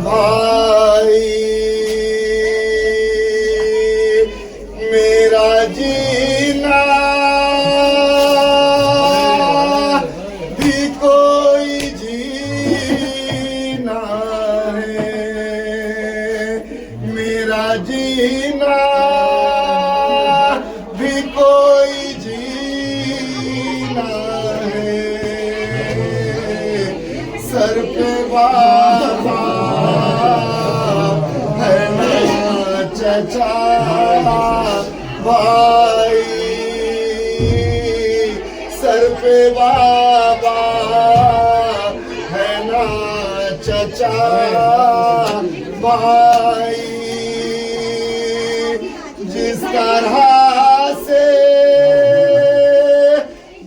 भाई मेरा जीना भी कोई जीना है, मेरा जीना भी कोई जीना है। सर पे बाबा है ना चचा भाई, सर पे बाबा है ना चचा भाई। जिस तरह से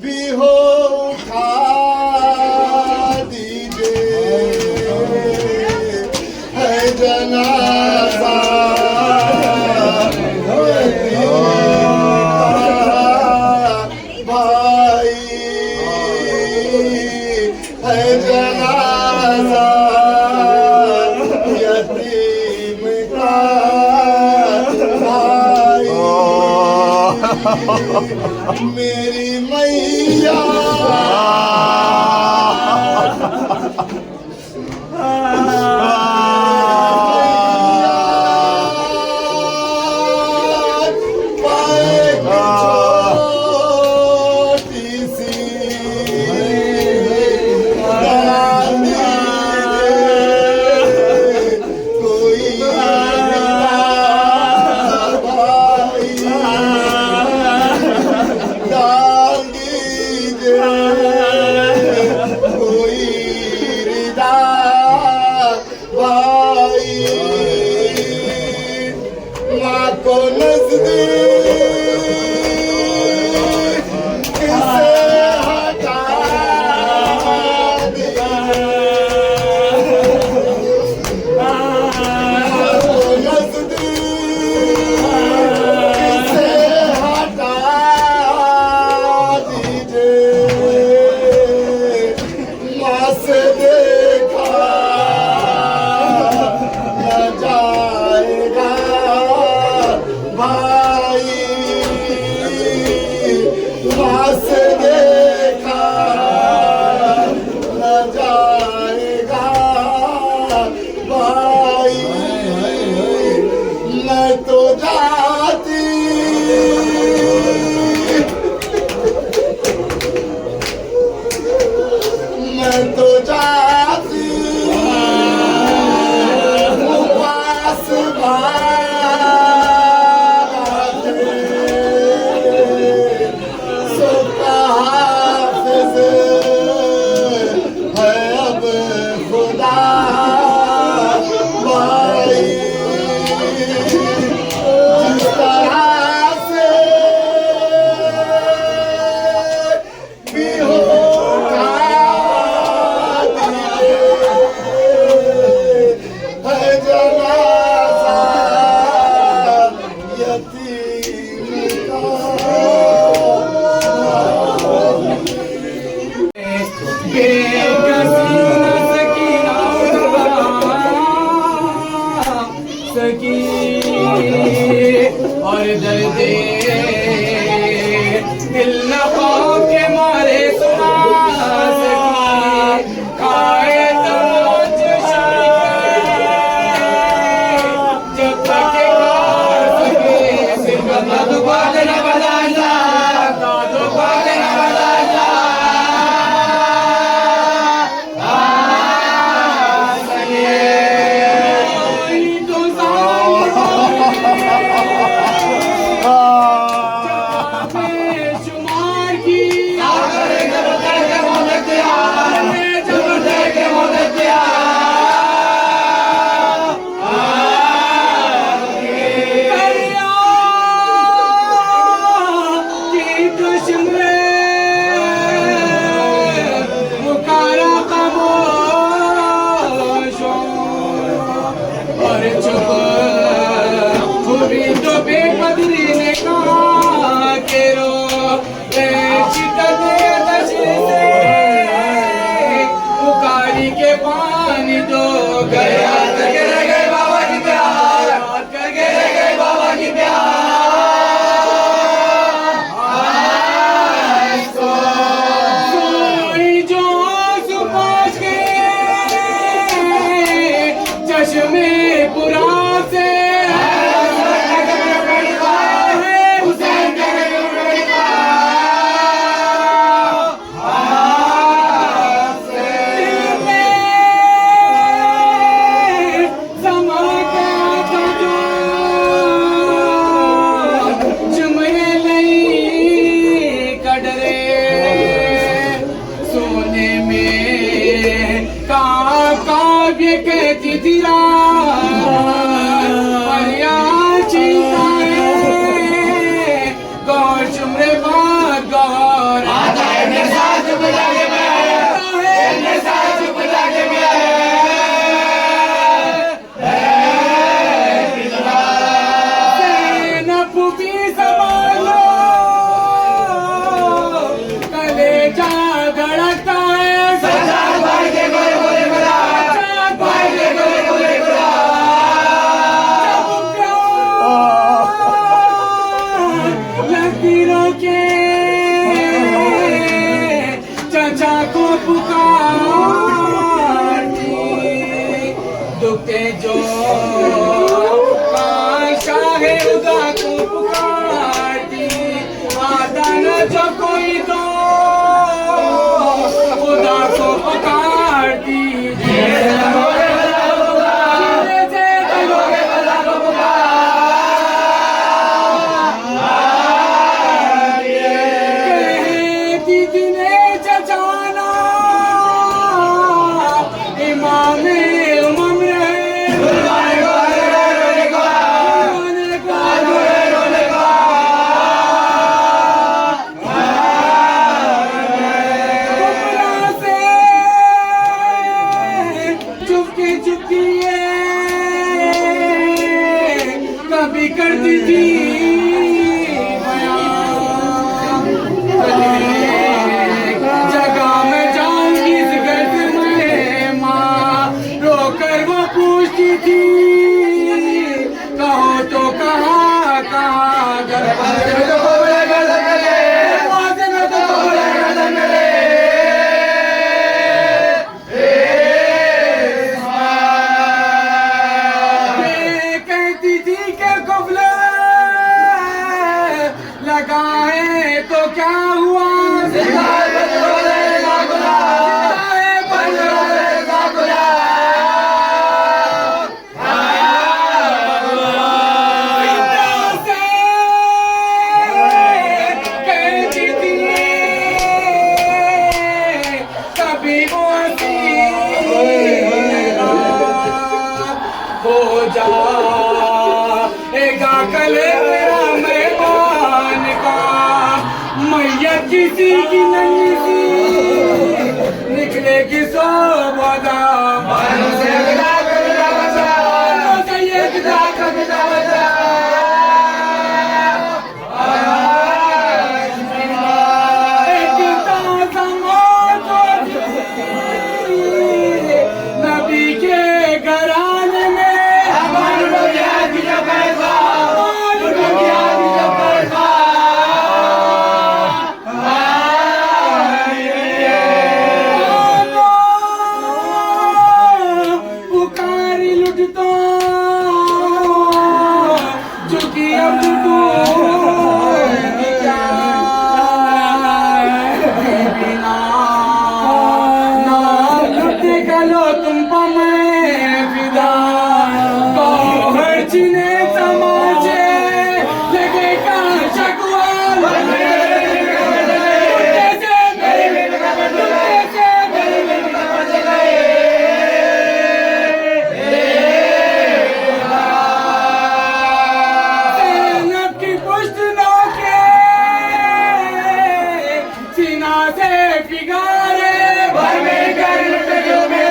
भी हो उठा दीजिए, है जनाजा भाई, है जनाजा यतीम का भाई। मेरी मैया और दर्दे दिल न पाओ के मारे सुना सकी खाए तमोच जब तक सके सिर्फ दादू बाज न बजाना दादू बाज न बजाना के पानी दो कर याद करके रह गए बाबा की प्यार, याद करके रह गए बाबा की प्यार। सोई जो सुपाश के चश्मे पुरा से काव्य के तिथिरा गौर चुमरे बात गौर आता है मेरे साथ चुप जाके मैं मेरे साथ चुप जाके मैं नपुपी संभालो कलेजा धड़कता है सजाद भाई के गोरे गोरे गुलाब लकीरों के चचा को पुकारती दुखे जो शाह उदा को पुकारती आता न जो कोई तो खुदा को पुकारती कभी करती थी जगह में जाऊंगी इस घर से मैं माँ रोकर वो पूछती थी कहो तो कहाँ कहाँ घर लगाए तो क्या हुआ कभी हो जाएगा कले मैयत किसी की नन्ही सी निकलेगी सो बदा नबी के घराने में तुम पर मैं फिदा जिन्हें समाजे लगे का शगवाल की पुष्ट नौके सीना से फिगारे भर में कर में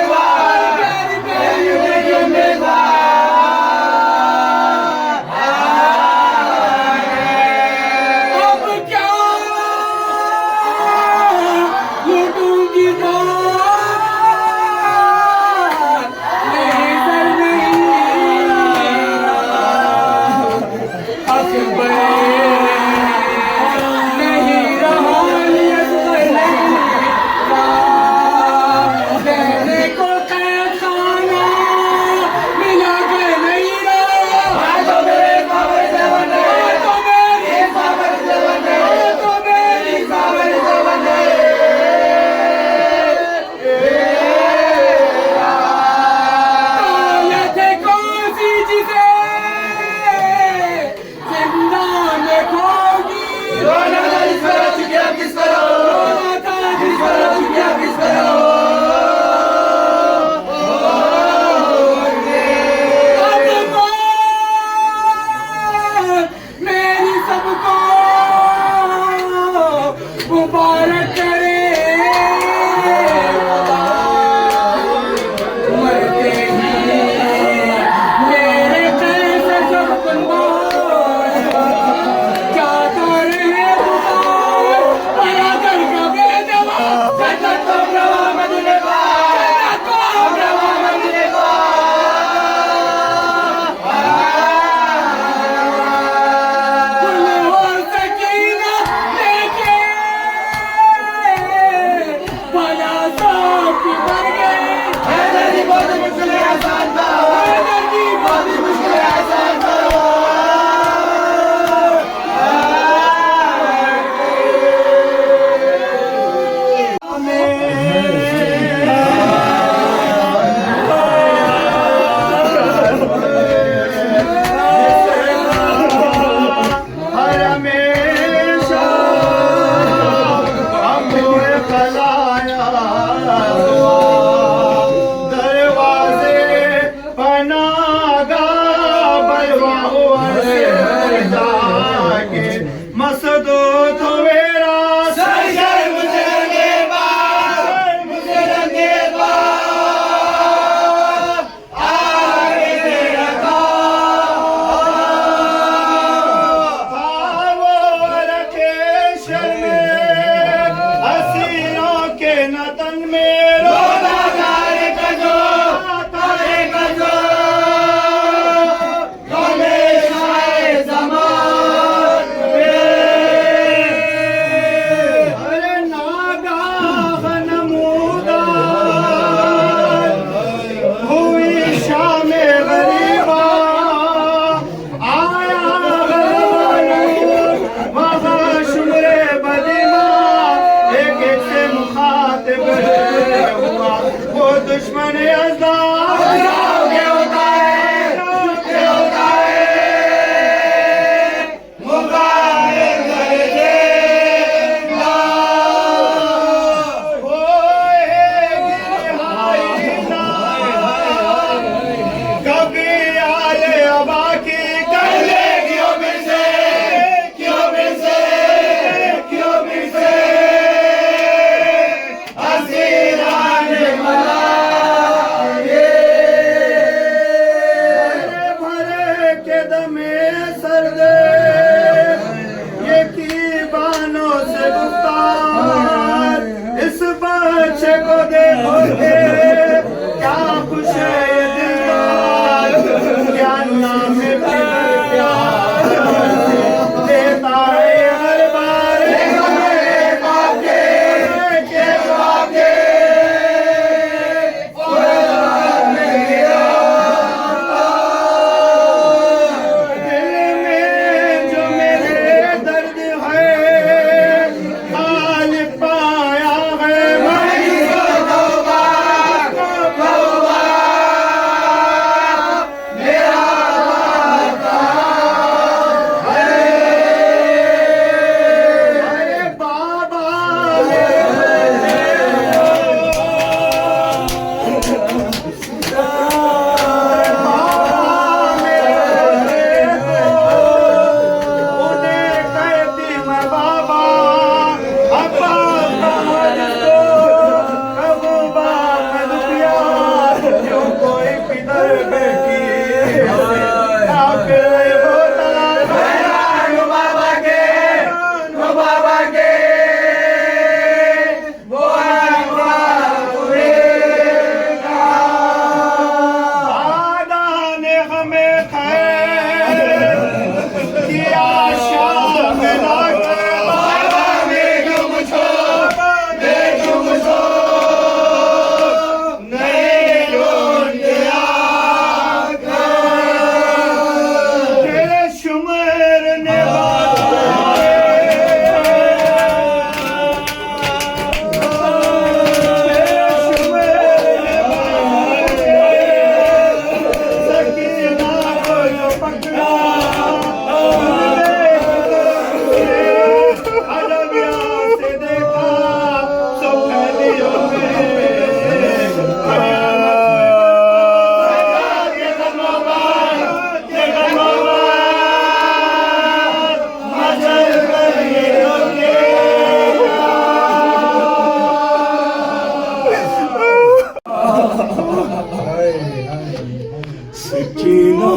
सकीना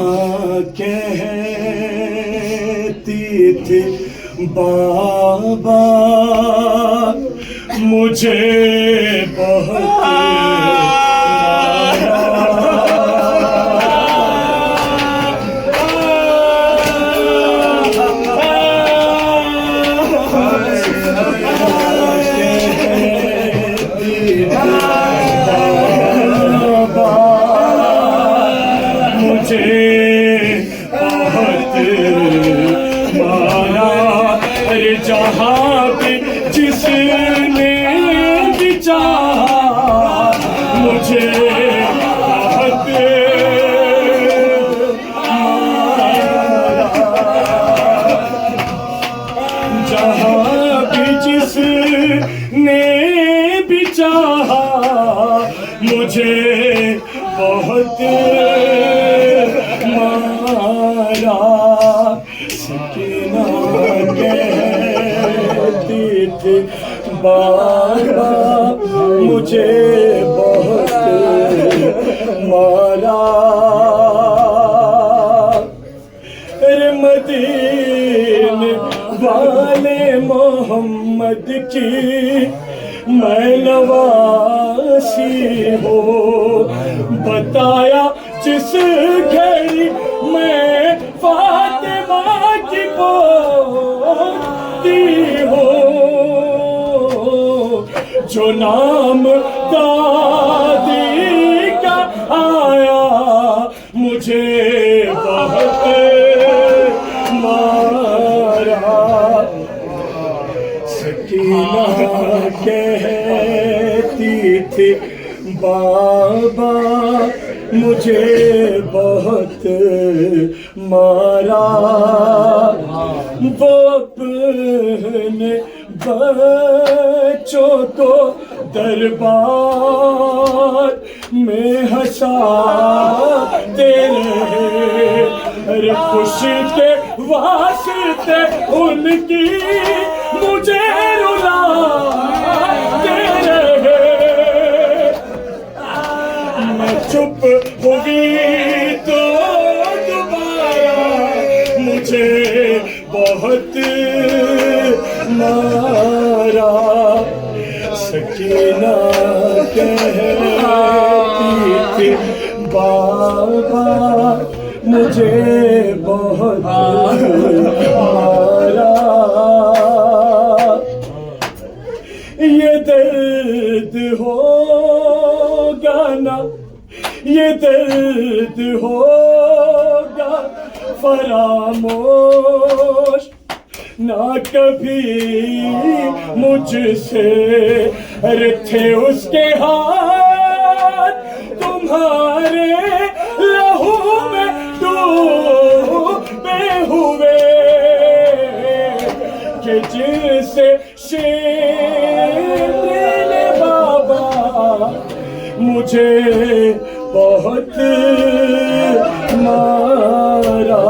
कहती थी बाबा मुझे बहुत जहाँ भी जिसने भी चाहा मुझे बहुत जहाँ भी जिसने भी चाहा मुझे बहुत मारा सकीना कहती थी बाबा मुझे बहुत मारा रे मदीने वाले मोहम्मद की मैं नवासी हो बताया जिस घड़ी मैं फातिमा की पोती हो जो नाम दादी का आया मुझे बहुत मारा सकीना कहती थी बाबा मुझे बहुत मारा वो अपने बच्चों को दरबार में हंसाते रहे खुशी के वास्ते उनकी मुझे रुलाते रहे मैं चुप हुई तो दोबारा मुझे बहुत मारा सकीना कहती थी बाबा मुझे बहुत मारा ये दर्द होगा ना ये दर्द होगा फरामोश ना कभी मुझसे अरे थे उसके हाथ तुम्हारे लहू में डूबे हुए कि जिनसे शेर ने बाबा मुझे बहुत मारा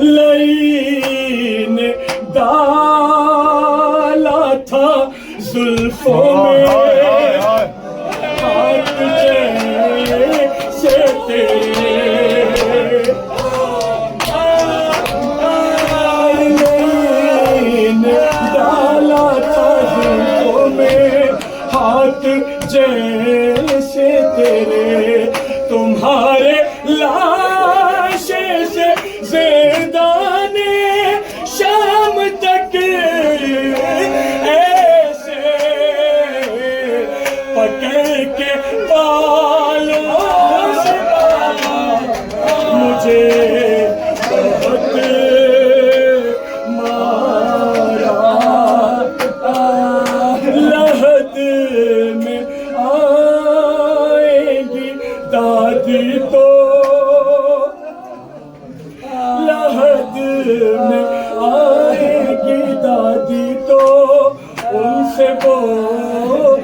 लई ने डाला था जुल्फों में हाथ जैसे तेरे लई ने डाला था जुल्फों में हाथ जैसे तेरे तुम्हारे लाशे से ज़िंदाने शाम तक ऐसे पकड़ के बालों से मुझे बहुत मारा लहद में आएगी दादी तो लहद में आएगी दादी तो उनसे बोलूंगी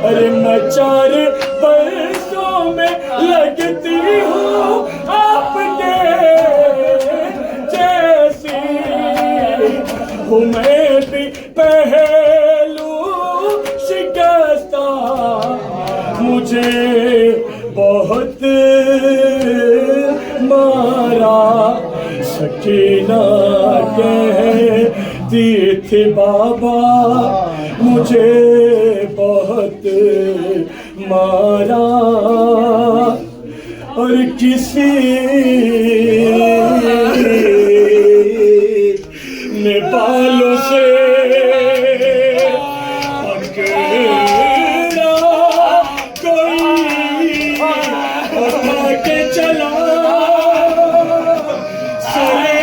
अरे मैं 4 बरसों में लगती हूँ आपके जैसी हूँ मैं भी पहलू शिकस्ता मुझे बहुत मारा, सकीना कहती थी बाबा मुझे बहुत मारा, और किसी ने बालों से पकड़ा, कोई उठा के चला, सरे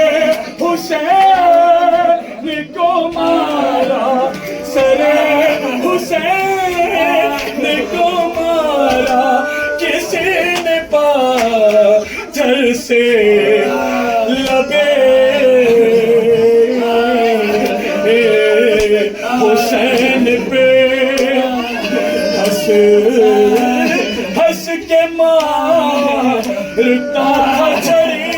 हुसैन को मारा, सरे हुसैन को मारा, किसी ने पाथर से लबे हुसैन पे हंस हंस के मारता था छड़ी,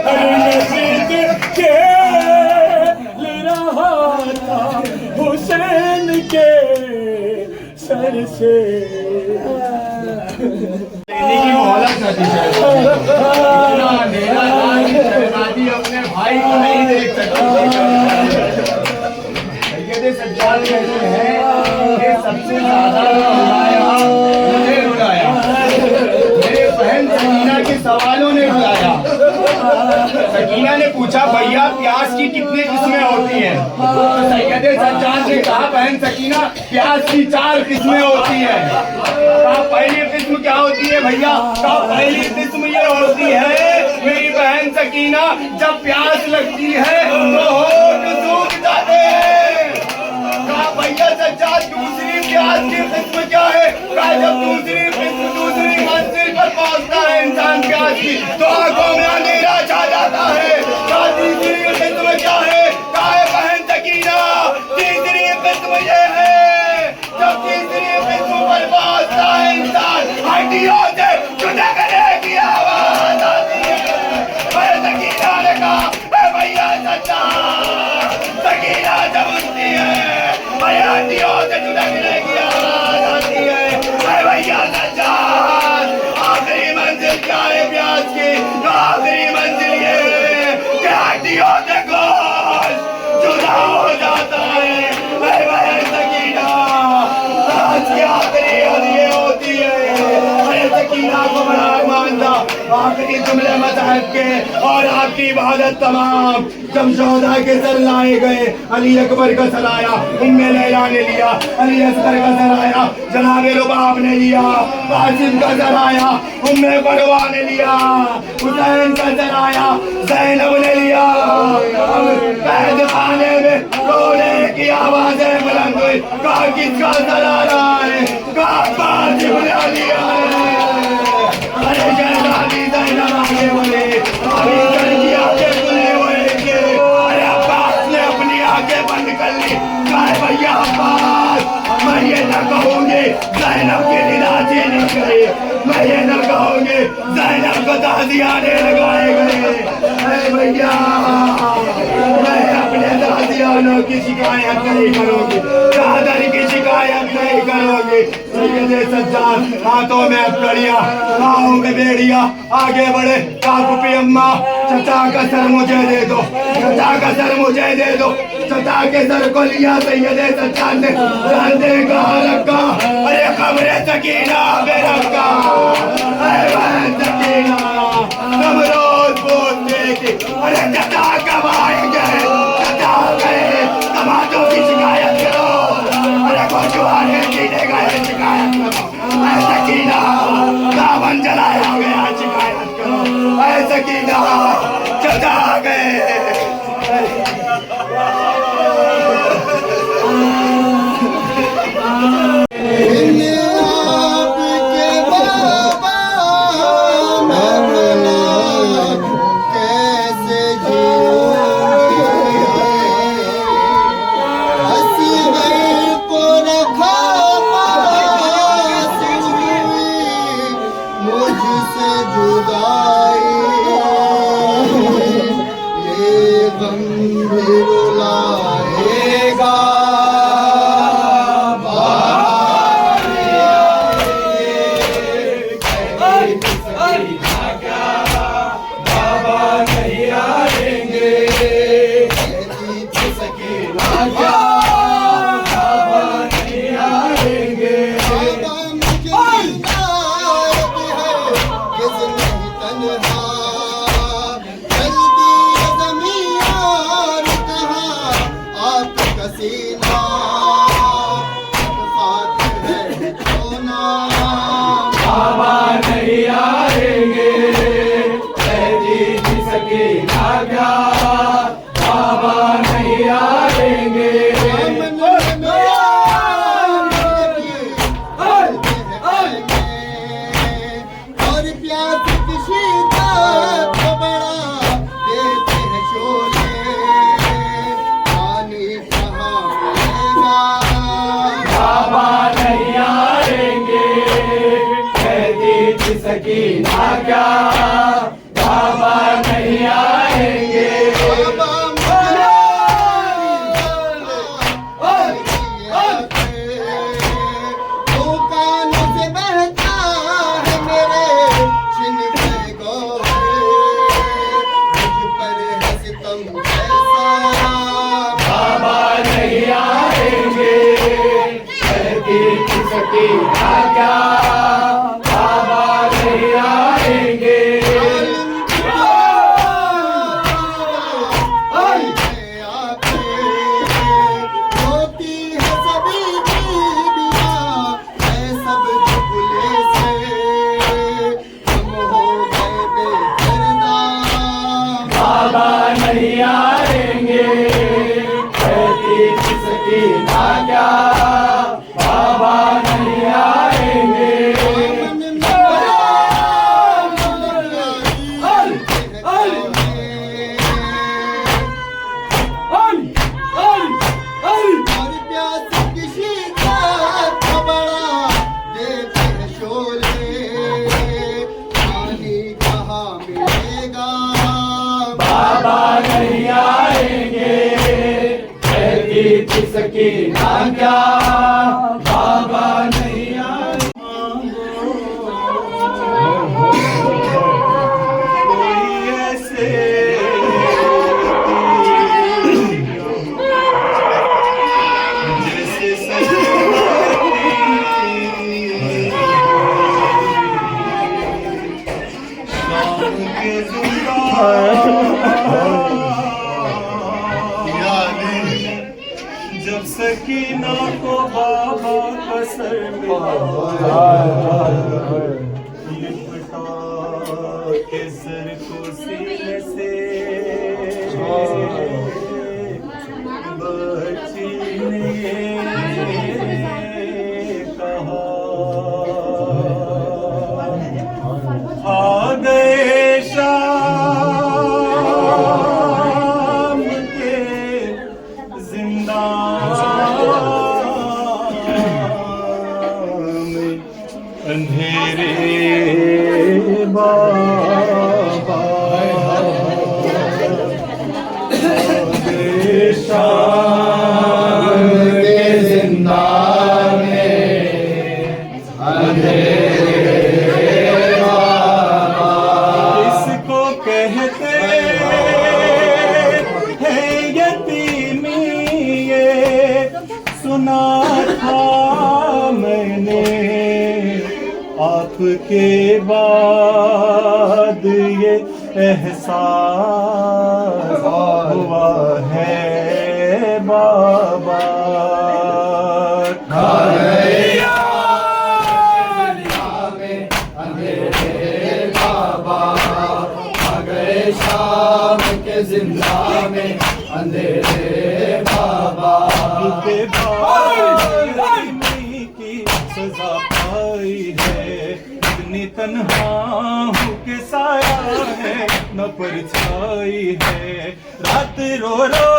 नजीद खेल रहा था हुसैन के सर से। लेने की मोहलत न दी जाए। इतना अंधेरा रात की शहजादी अपने भाई को नहीं देख सकती। सैयद सज्जाद कहते हैं कि सबसे ज्यादा मुझे रुलाया, मेरे बहन सकीना के सवालों ने रुलाया। सकीना ने पूछा भैया प्याज की कितनी किस्में होती हैं? तो सैयद सज्जाद ने कहा बहन सकीना प्याज की 4 किस्में होती हैं। कहा पहली किस्म क्या होती है भैया? कहा पहली किस्म ये होती है मेरी बहन सकीना जब प्यास लगती है तो होठ सूख जाते हैं। कहा भैया सज्जाद दूसरी प्यास की किस्म क्या है? कहा जब दूसरी किस्म दूसरी मंजिल पर पहुंचता है इंसान प्यास की तो आंखों में अंधेरा छा जाता है। कहा तीसरी किस्म क्या है? कहा बहन सकीना तीसरी किस्म ये है जब तीसरी किस्म पर पहुंचता है इंसान हड्डियों से जुदा करने की आवाज आती है। सकीना ने कहा भैया सज्जाद सकीना जब उठती है हड्डियों से जुदा करने की आवाज आती है। भैया सज्जाद आखिरी मंजिल क्या है प्यास की? आखिरी मंजिल ये कि हड्डियों से गोश्त जुदा हो जाता है। भैया सकीना आज की आखिरी ये होती है। सकीना को बड़ा अरमान था आखिरी जुमले मज़हब के और आपकी इबादत तमाम जब शोहदा के सर लाए गए अली अकबर का सर आया, उम्मे लैला ने लिया, अली असगर का सर आया, जनाबे रुबाब ने लिया, कासिम का सर आया, उम्मे बरवा ने लिया, हुसैन का सर आया, ज़ैनब ने लिया। कैद खाने में रोने की आवाज़ें बुलंद हुई। कहा किसका सर आ रहा है? कहा कासिम ने लिया है। अरे शहजादी ज़ैनब आगे बढ़े, अभी कर की आंखें खुली हुई थी। अरे अब्बास ने अपनी आंखें बंद कर ली। कहा भैया अब्बास मैं ये न कहूँगी ज़ैनब की निराशी नहीं करी, मैं ये न कहूँगी ज़ैनब को ताज़ियाने लगाए गए। अरे भैया मैं अपने दादियानों की शिकायत नहीं करूँगी, चादर की शिकायत नहीं करूँगी। सैयद सज्जाद हाथों में अकड़ियाँ पाँव में बेड़िया आगे बढ़े। काफी अम्मा चचा का सर मुझे दे दो, चचा का सर मुझे दे दो। चचा के सर को लिया सैयद सज्जाद ने चांदे का रखा। अरे कमरे सकीना पे रखा। अरे बहन सकीना तुम रोज बोलते कि अरे चचा कब आएंगे? चचा गए समाजों की शिकायत करो। अरे कुछ आने जीने गए शिकायत करो। सकीना दामन जलाया गया शिकायत करो। सकीना चचा गए। इन आपके गया, बाबा नहीं आएंगे। और प्यास किसी का तो बड़ा देते हैं शोले, पानी कहाँ मिलेगा, बाबा नहीं आएंगे, कहती थी सकीना क्या, बाबा नहीं आएंगे। बाबा नहीं आएंगे, कहती थी सकीना क्या, बाबा नहीं आएंगे। होती है सभी बीबियां, है सब झुकले से, हम हो गए बेदर्दा, बाबा नहीं आएंगे, कहती थी सकीना क्या, बाबा नहीं आएंगे। और प्यास किसी का तो बड़ा देते हैं शोले, पानी कहाँ मिलेगा, बाबा नहीं आएंगे, कहती थी सकीना क्या, बाबा नहीं आएंगे। कोई ऐसे जैसे शाम के जब सकीना को बाबा का सर मिला, लिपटा के सर को सीने से, बच्ची ने कहा, आ गए शाम के जिंदान में, अंधेरे बाबा, शाम के जिंदान में, अंधेरे बाबा। इसको कहते हैं यतीमी, ये सुना था मैंने, आपके बाद ये एहसास हुआ है बाबा। खा गए अंधेरे बाबा, खा गए शाम के जिंदा में अंधेरे बाबा। की सजा पाई है, इतनी तन्हा हूँ के साया है न परछाई है, रात रो रो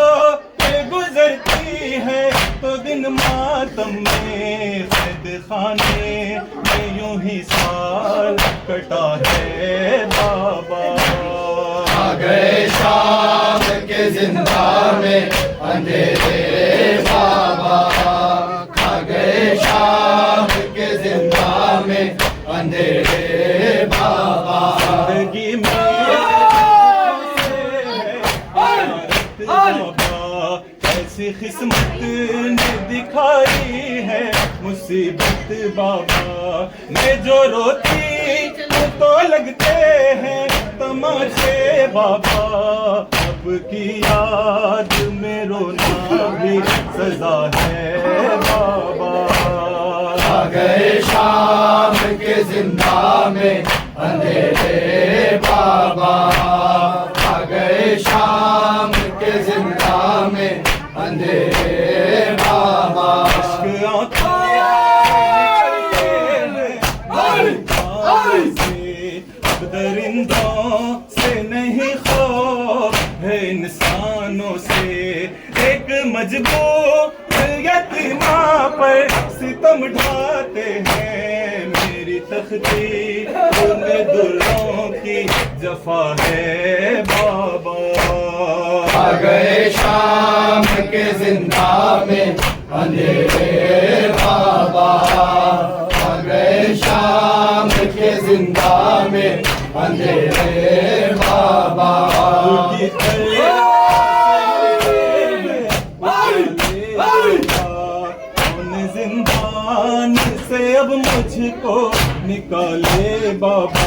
के गुजरती है तो दिन मातम में, कैद खाने में यूं ही साल कटा है बाबा। आ गए शाम के जिंदा में अंधेरे बाबा, खा गए शाम के जिंदा में अंधेरे बाबा। जिंदगी में ऐसी किस्मत ने दिखाई है मुसीबत बाबा, मैं जो रोती तो लगते हैं तमाशे बाबा, अब की याद में रोना भी सजा है बाबा। आ गए शाम के जिंदा में अंधेरे बाबा, आ गए शाम जिंदा में अंधेरे बाबा। दरिंदों से नहीं खौफ है इंसानों से, एक मजबूर यतीमा पर सितम ढाते हैं, मेरी तख्ती उन दुल्लों की जफा है बाबा। आ गए शाम के जिंदा में अंधेरे बाबा, आ गए शाम के जिंदा में अंधेरे बाबा। जिंदान से अब मुझको निकाले बाबा,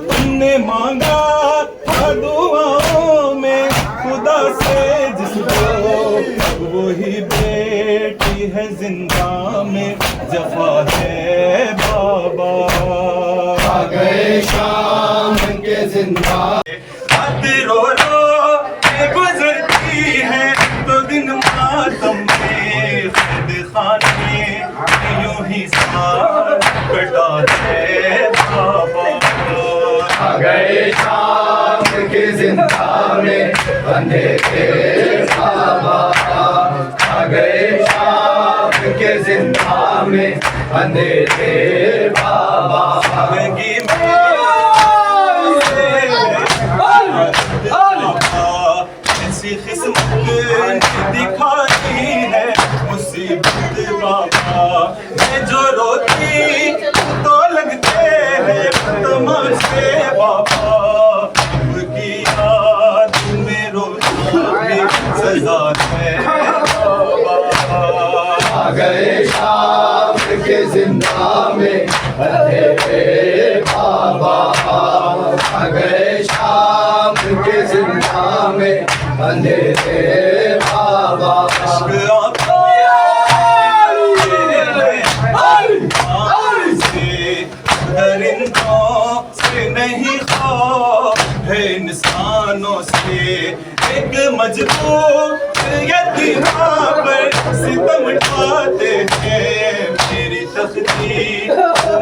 तुमने मांगा था दुआओं में खुदा से जिसको, वही बेटी है जिंदा में जफा है बाबा। आ गए शाम के जिंदा रो रो के गुजरती है तो दिन मातम में, खुद खाने यूं ही साथ कटाते बाबा। आ गए शाम के जिंदा में अंधेरे बाबा, आ गए शाम के जिंदा में अंधेरे बाबा। जिंदगी में ऐसी किस्मत दिखाई है मुसीबत बाबा, मैं जो रोती तो लगते हैं तमाशे बाबा, उनकी याद में रोना सजा है बाबा। आ गए शाम के जिंदा में अंधेरे बाबा, आ गए शाम के जिंदा में अंधेरे बाबा। दरिंदों से नहीं खौफ है इंसानों से, एक मजबूर यतीमा पर सितम ढाते हैं, मेरी तख्ती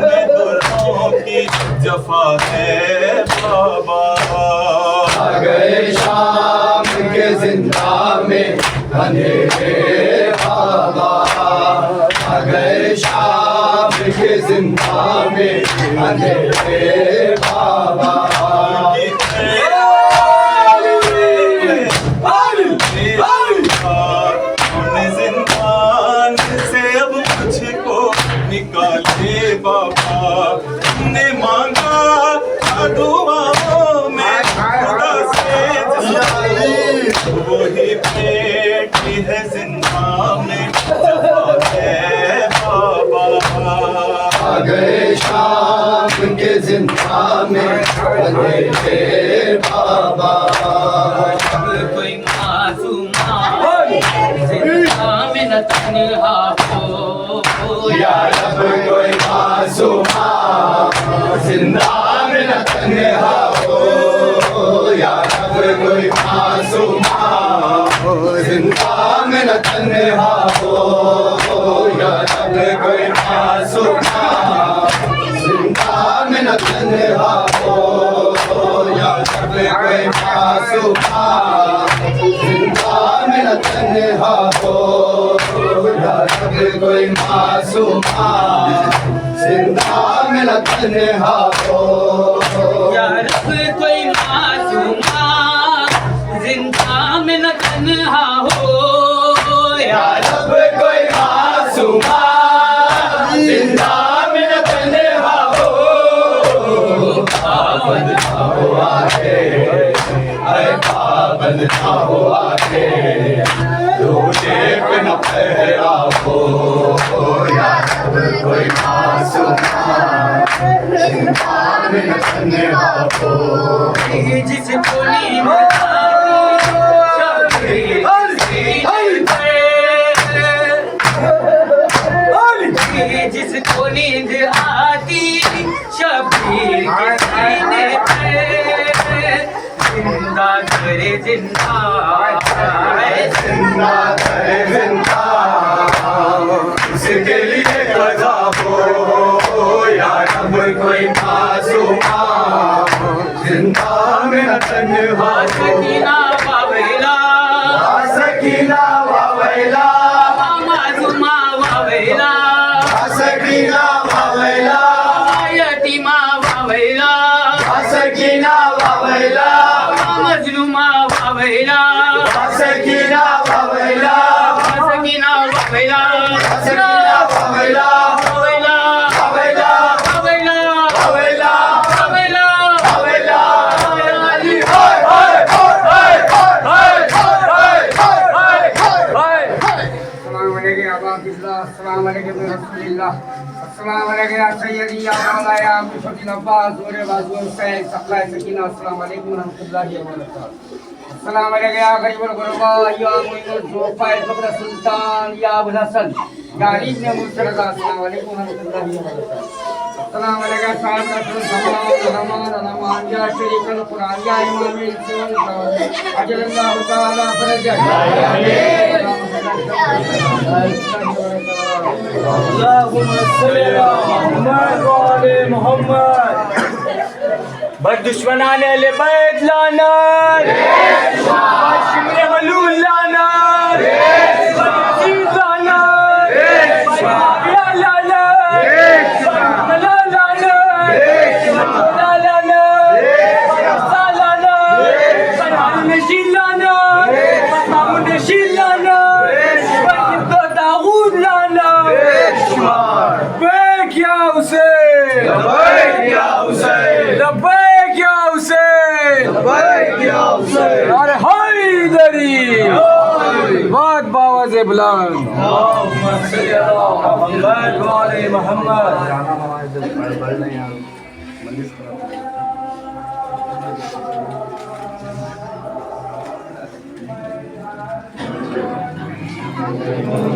में दुल्हों की जफा है बाबा। आ गए शाम के जिंदा में अंधेरे बाबा, आ गए शाम के जिंदा में अंधेरे बाबा। जिंदान से अब मुझको निकाले बाबा, तुमने मांगा था दुआओं में खुदा से जिसको, वही बेटी है जिंदा में जफा है बाबा। आ गए शाम के जिंदा में अंधेरे बाबा। कोई मासूमा जिंदा में न तन्हा हो, या रब कोई मासूमा जिंदा में न तन्हा हो, या रब कोई मासूमा जिंदा में न तन्हा हो, या रब कोई मासूमा जिंदा में न तन्हा हो, या रब कोई मासूमा जिंदा में न तन्हा हो, या रब कोई मासूमा जिंदा में न तन्हा हो। या रब कोई मासूमा जिंदा में न तन्हा हो, या रब कोई मासूमा जिंदा में न तन्हा हो। पाबंद ना हुआ है, अरे पाबंद ना हुआ है, रोजे पे न पहरा हो, या रब कोई मासूमा जिंदा में न तन्हा हो। जिसको नींद जिसको नींद आती शबीर के सीने पे, जिंदा करे जिंदा जिंदा करे जिंदा उसके लिए कज़ा हो या रब कोई मासूमा जिंदा में न तन्हा सकीना वावेला सकीना वावेला मासूमा वावेला सकीना वावेला यतीमा वावेला सकीना वावेला मजलूमा वावेला सकीना वावेला सकीना वावेला सकीना वावेला वावेला वावेला वावेला वावेला वावेला वावेला अली हाय हाय हाय हाय हाय हाय हाय अस्सलाम वालेकुम अबा बिस्मिल्लाह अस्सलाम वालेकुम रसूलुल्लाह अस्सलाम वालेकुम या सय्यदी या मौलाया या मुशफिल अब्बास जोरे बाजू सैयद सखला सकीना अस्सलाम वालेकुम रहमतुल्लाहि व बरकातहू अस्सलाम वालेकुम या गरीबुल गुरबा या मुइनुल जोफाय फकर सुल्तान या अबुल हसन या अली इब्न मुर्तजा अस्सलाम वालेकुम रहमतुल्लाहि व बरकातहू अस्सलाम वालेकुम साहब रसूल रहमान रहमान या शरीकल कुरान या इमाम इल्म अजल्लाहु तआला फरजा मोहम्मद बद दुश्मनान अहले बैत लानत शिमरे मलूल लानत यजीद लानत या लानत मला लानत मला लानत लानत हारून नशील लानत मामून नशील लानत दाऊद लानत लब्बैक या हुसैन लब्बैक या हुसैन लब्बैक या हुसैन लब्बैक या हुसैन अरे हैदरी बात बावाज़ बुलंद अल्लाहुम्मा सल्ली अला मुहम्मद व आले मुहम्मद हाय